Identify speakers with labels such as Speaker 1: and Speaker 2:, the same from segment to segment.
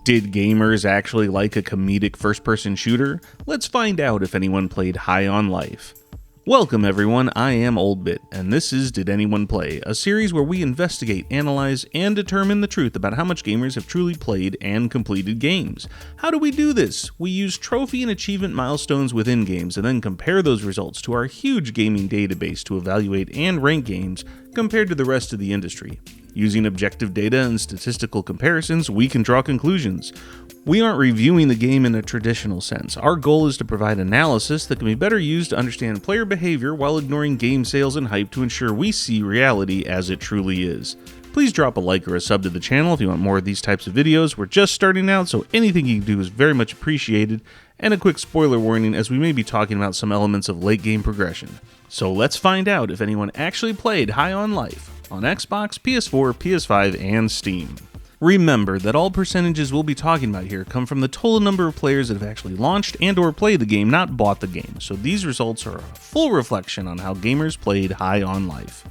Speaker 1: Did gamers actually like a comedic first-person shooter? Let's find out if anyone played High on Life. Welcome everyone, I am OldBit, and this is Did Anyone Play, a series where we investigate, analyze, and determine the truth about how much gamers have truly played and completed games. How do we do this? We use trophy and achievement milestones within games and then compare those results to our huge gaming database to evaluate and rank games compared to the rest of the industry. Using objective data and statistical comparisons, we can draw conclusions. We aren't reviewing the game in a traditional sense. Our goal is to provide analysis that can be better used to understand player behavior while ignoring game sales and hype to ensure we see reality as it truly is. Please drop a like or a sub to the channel if you want more of these types of videos. We're just starting out, so anything you can do is very much appreciated. And a quick spoiler warning, as we may be talking about some elements of late game progression. So let's find out if anyone actually played High on Life on Xbox, PS4, PS5, and Steam. Remember that all percentages we'll be talking about here come from the total number of players that have actually launched and or played the game, not bought the game, so these results are a full reflection on how gamers played High on Life.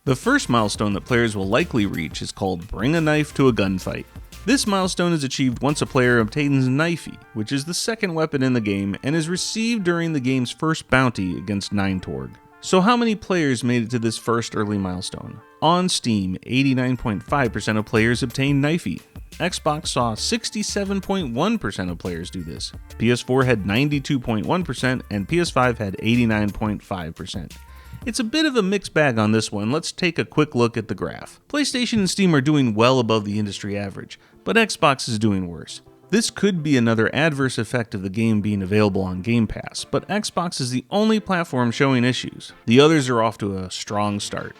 Speaker 1: The first milestone that players will likely reach is called Bring a Knife to a Gunfight. This milestone is achieved once a player obtains Knifey, which is the second weapon in the game, and is received during the game's first bounty against Torg. So how many players made it to this first early milestone? On Steam, 89.5% of players obtained Knifey. Xbox saw 67.1% of players do this. PS4 had 92.1% and PS5 had 89.5%. It's a bit of a mixed bag on this one. Let's take a quick look at the graph. PlayStation and Steam are doing well above the industry average, but Xbox is doing worse. This could be another adverse effect of the game being available on Gamepass, but Xbox is the only platform showing issues. The others are off to a strong start.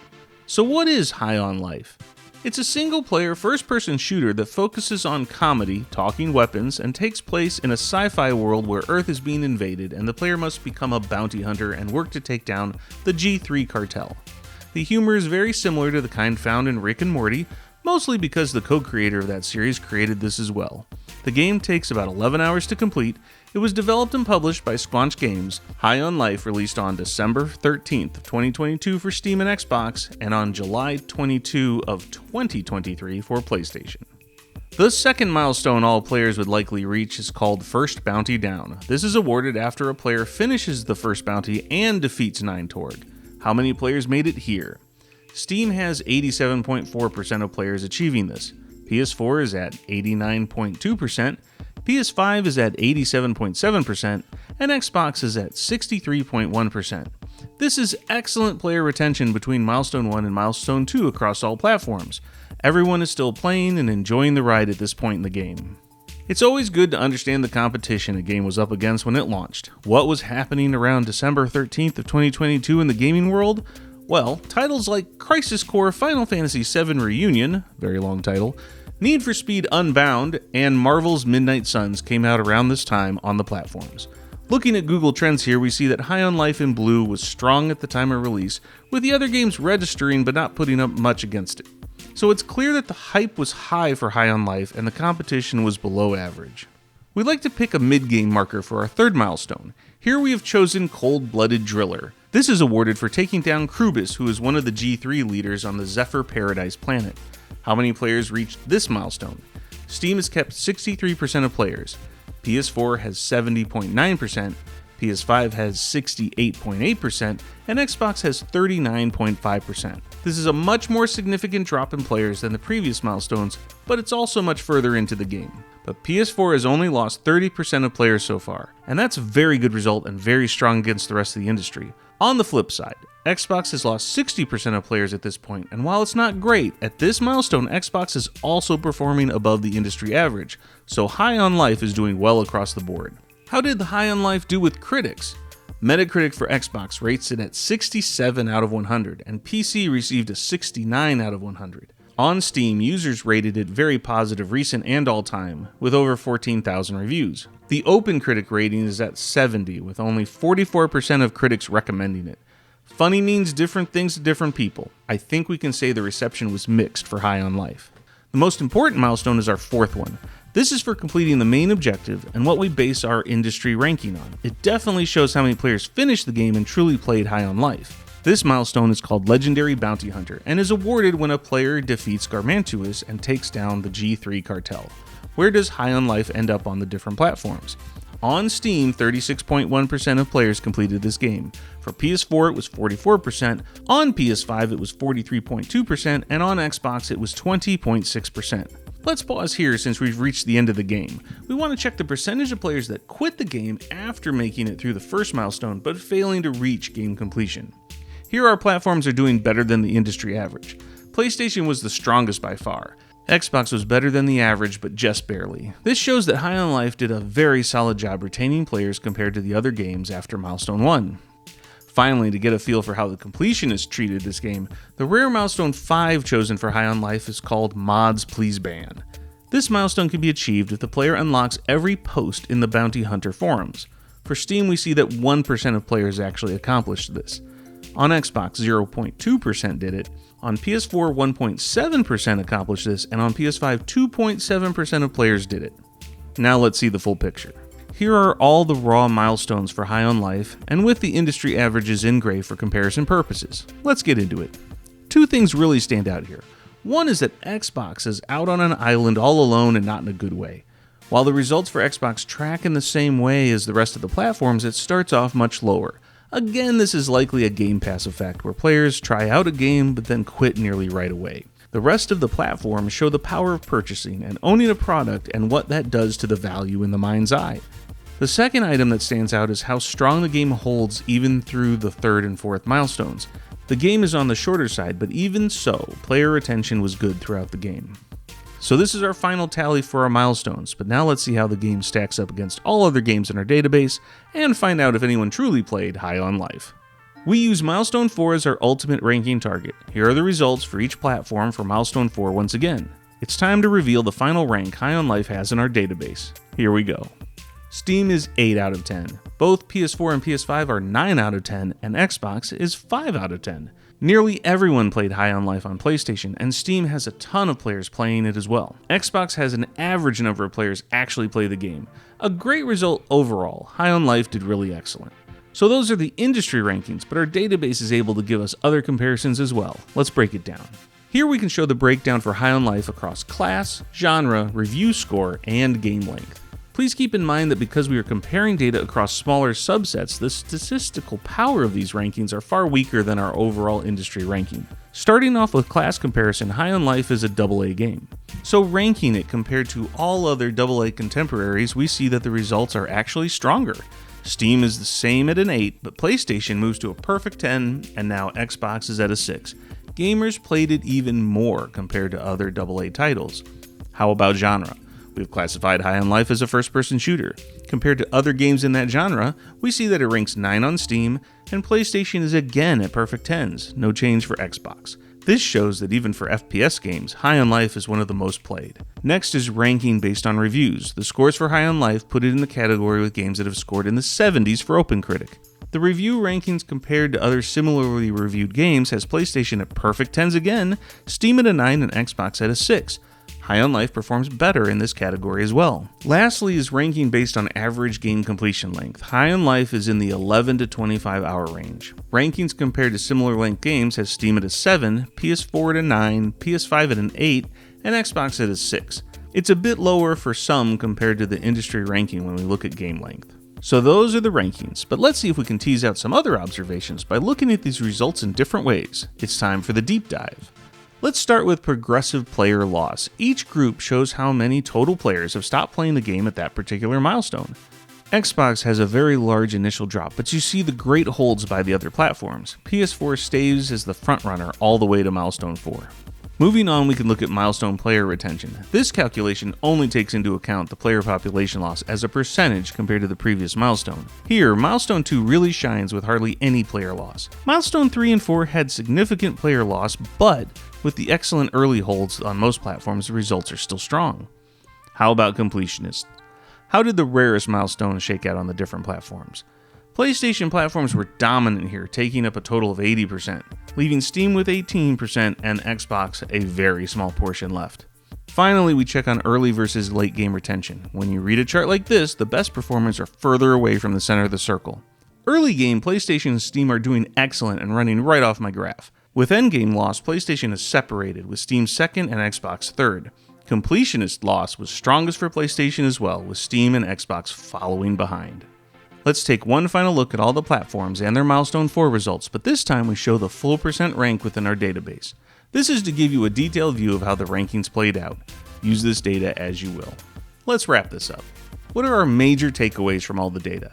Speaker 1: So what is High on Life? It's a single-player, first-person shooter that focuses on comedy, talking weapons, and takes place in a sci-fi world where Earth is being invaded and the player must become a bounty hunter and work to take down the G3 cartel. The humor is very similar to the kind found in Rick and Morty, mostly because the co-creator of that series created this as well. The game takes about 11 hours to complete. It was developed and published by Squanch Games. High on Life released on December 13th of 2022 for Steam and Xbox, and on July 22 of 2023 for PlayStation. The second milestone all players would likely reach is called First Bounty Down. This is awarded after a player finishes the first bounty and defeats Torg. How many players made it here? Steam has 87.4% of players achieving this. PS4 is at 89.2%, PS5 is at 87.7%, and Xbox is at 63.1%. This is excellent player retention between Milestone 1 and Milestone 2 across all platforms. Everyone is still playing and enjoying the ride at this point in the game. It's always good to understand the competition a game was up against when it launched. What was happening around December 13th of 2022 in the gaming world? Well, titles like Crisis Core Final Fantasy VII Reunion, very long title, Need for Speed Unbound, and Marvel's Midnight Suns came out around this time on the platforms. Looking at Google Trends here, we see that High on Life in blue was strong at the time of release, with the other games registering but not putting up much against it. So it's clear that the hype was high for High on Life and the competition was below average. We'd like to pick a mid-game marker for our third milestone. Here we have chosen Cold-Blooded Driller. This is awarded for taking down Krubis, who is one of the G3 leaders on the Zephyr Paradise planet. How many players reached this milestone? Steam has kept 63% of players. PS4 has 70.9%, PS5 has 68.8%, and Xbox has 39.5%. This is a much more significant drop in players than the previous milestones, but it's also much further into the game. But PS4 has only lost 30% of players so far, and that's a very good result and very strong against the rest of the industry. On the flip side, Xbox has lost 60% of players at this point, and while it's not great, at this milestone Xbox is also performing above the industry average, so High on Life is doing well across the board. How did the High on Life do with critics? Metacritic for Xbox rates it at 67 out of 100, and PC received a 69 out of 100. On Steam, users rated it very positive recent and all-time, with over 14,000 reviews. The OpenCritic rating is at 70, with only 44% of critics recommending it. Funny means different things to different people. I think we can say the reception was mixed for High on Life. The most important milestone is our fourth one. This is for completing the main objective and what we base our industry ranking on. It definitely shows how many players finished the game and truly played High on Life. This milestone is called Legendary Bounty Hunter and is awarded when a player defeats Garmantuous and takes down the G3 cartel. Where does High on Life end up on the different platforms? On Steam, 36.1% of players completed this game. For PS4, it was 44%, on PS5, it was 43.2%, and on Xbox, it was 20.6%. Let's pause here since we've reached the end of the game. We want to check the percentage of players that quit the game after making it through the first milestone but failing to reach game completion. Here our platforms are doing better than the industry average. PlayStation was the strongest by far. Xbox was better than the average, but just barely. This shows that High on Life did a very solid job retaining players compared to the other games after Milestone 1. Finally, to get a feel for how the completionists treated this game, the rare Milestone 5 chosen for High on Life is called Mods Please Ban. This milestone can be achieved if the player unlocks every post in the Bounty Hunter forums. For Steam, we see that 1% of players actually accomplished this. On Xbox, 0.2% did it. On PS4, 1.7% accomplished this, and on PS5, 2.7% of players did it. Now let's see the full picture. Here are all the raw milestones for High on Life, and with the industry averages in gray for comparison purposes. Let's get into it. Two things really stand out here. One is that Xbox is out on an island all alone and not in a good way. While the results for Xbox track in the same way as the rest of the platforms, it starts off much lower. Again, this is likely a Gamepass effect, where players try out a game but then quit nearly right away. The rest of the platforms show the power of purchasing and owning a product and what that does to the value in the mind's eye. The second item that stands out is how strong the game holds even through the third and fourth milestones. The game is on the shorter side, but even so, player retention was good throughout the game. So this is our final tally for our milestones, but now let's see how the game stacks up against all other games in our database, and find out if anyone truly played High on Life. We use Milestone 4 as our ultimate ranking target. Here are the results for each platform for Milestone 4 once again. It's time to reveal the final rank High on Life has in our database. Here we go. Steam is 8 out of 10. Both PS4 and PS5 are 9 out of 10, and Xbox is 5 out of 10. Nearly everyone played High on Life on PlayStation, and Steam has a ton of players playing it as well. Xbox has an average number of players actually play the game. A great result overall. High on Life did really excellent. So those are the industry rankings, but our database is able to give us other comparisons as well. Let's break it down. Here we can show the breakdown for High on Life across class, genre, review score, and game length. Please keep in mind that because we are comparing data across smaller subsets, the statistical power of these rankings are far weaker than our overall industry ranking. Starting off with class comparison, High on Life is a AA game. So ranking it compared to all other AA contemporaries, we see that the results are actually stronger. Steam is the same at an 8, but PlayStation moves to a perfect 10, and now Xbox is at a 6. Gamers played it even more compared to other AA titles. How about genre? We've classified High on Life as a first-person shooter. Compared to other games in that genre, we see that it ranks 9 on Steam, and PlayStation is again at perfect 10s, no change for Xbox. This shows that even for FPS games, High on Life is one of the most played. Next is ranking based on reviews. The scores for High on Life put it in the category with games that have scored in the 70s for OpenCritic. The review rankings compared to other similarly reviewed games has PlayStation at perfect 10s again, Steam at a 9, and Xbox at a 6. High on Life performs better in this category as well. Lastly is ranking based on average game completion length. High on Life is in the 11 to 25 hour range. Rankings compared to similar length games has Steam at a 7, PS4 at a 9, PS5 at an 8, and Xbox at a 6. It's a bit lower for some compared to the industry ranking when we look at game length. So those are the rankings, but let's see if we can tease out some other observations by looking at these results in different ways. It's time for the deep dive. Let's start with progressive player loss. Each group shows how many total players have stopped playing the game at that particular milestone. Xbox has a very large initial drop, but you see the great holds by the other platforms. PS4 stays as the frontrunner all the way to Milestone 4. Moving on, we can look at milestone player retention. This calculation only takes into account the player population loss as a percentage compared to the previous milestone. Here, Milestone 2 really shines with hardly any player loss. Milestone 3 and 4 had significant player loss, but with the excellent early holds on most platforms, the results are still strong. How about completionists? How did the rarest milestones shake out on the different platforms? PlayStation platforms were dominant here, taking up a total of 80%, leaving Steam with 18% and Xbox a very small portion left. Finally, we check on early versus late game retention. When you read a chart like this, the best performers are further away from the center of the circle. Early game, PlayStation and Steam are doing excellent and running right off my graph. With endgame loss, PlayStation is separated, with Steam second and Xbox third. Completionist loss was strongest for PlayStation as well, with Steam and Xbox following behind. Let's take one final look at all the platforms and their Milestone 4 results, but this time we show the full percent rank within our database. This is to give you a detailed view of how the rankings played out. Use this data as you will. Let's wrap this up. What are our major takeaways from all the data?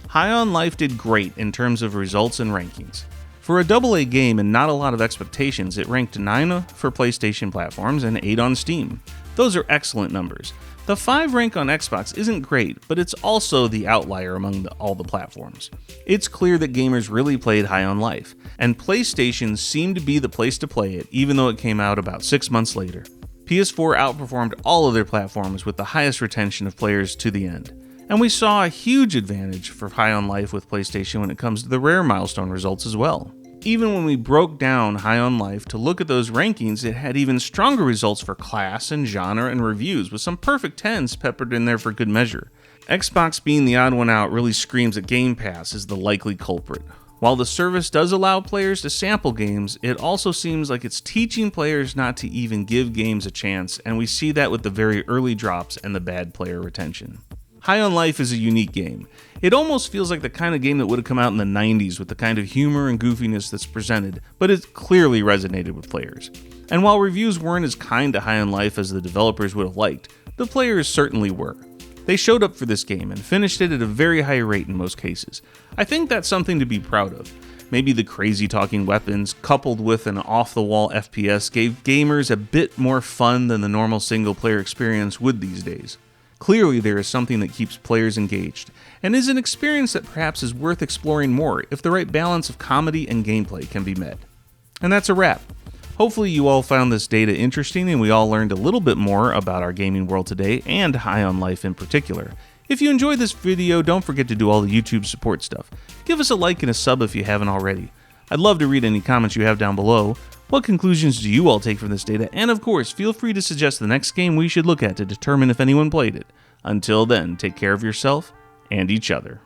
Speaker 1: High on Life did great in terms of results and rankings. For a AA game and not a lot of expectations, it ranked 9 for PlayStation platforms and 8 on Steam. Those are excellent numbers. The 5 rank on Xbox isn't great, but it's also the outlier among all the platforms. It's clear that gamers really played High on Life, and PlayStation seemed to be the place to play it, even though it came out about 6 months later. PS4 outperformed all of their platforms with the highest retention of players to the end. And we saw a huge advantage for High on Life with PlayStation when it comes to the rare milestone results as well. Even when we broke down High on Life to look at those rankings, it had even stronger results for class and genre and reviews, with some perfect 10s peppered in there for good measure. Xbox being the odd one out really screams that Gamepass is the likely culprit. While the service does allow players to sample games, it also seems like it's teaching players not to even give games a chance, and we see that with the very early drops and the bad player retention. High on Life is a unique game. It almost feels like the kind of game that would have come out in the 90s with the kind of humor and goofiness that's presented, but it clearly resonated with players. And while reviews weren't as kind to High on Life as the developers would have liked, the players certainly were. They showed up for this game and finished it at a very high rate in most cases. I think that's something to be proud of. Maybe the crazy talking weapons, coupled with an off-the-wall FPS, gave gamers a bit more fun than the normal single-player experience would these days. Clearly, there is something that keeps players engaged, and is an experience that perhaps is worth exploring more if the right balance of comedy and gameplay can be met. And that's a wrap. Hopefully you all found this data interesting and we all learned a little bit more about our gaming world today, and High on Life in particular. If you enjoyed this video, don't forget to do all the YouTube support stuff. Give us a like and a sub if you haven't already. I'd love to read any comments you have down below. What conclusions do you all take from this data? And of course, feel free to suggest the next game we should look at to determine if anyone played it. Until then, take care of yourself and each other.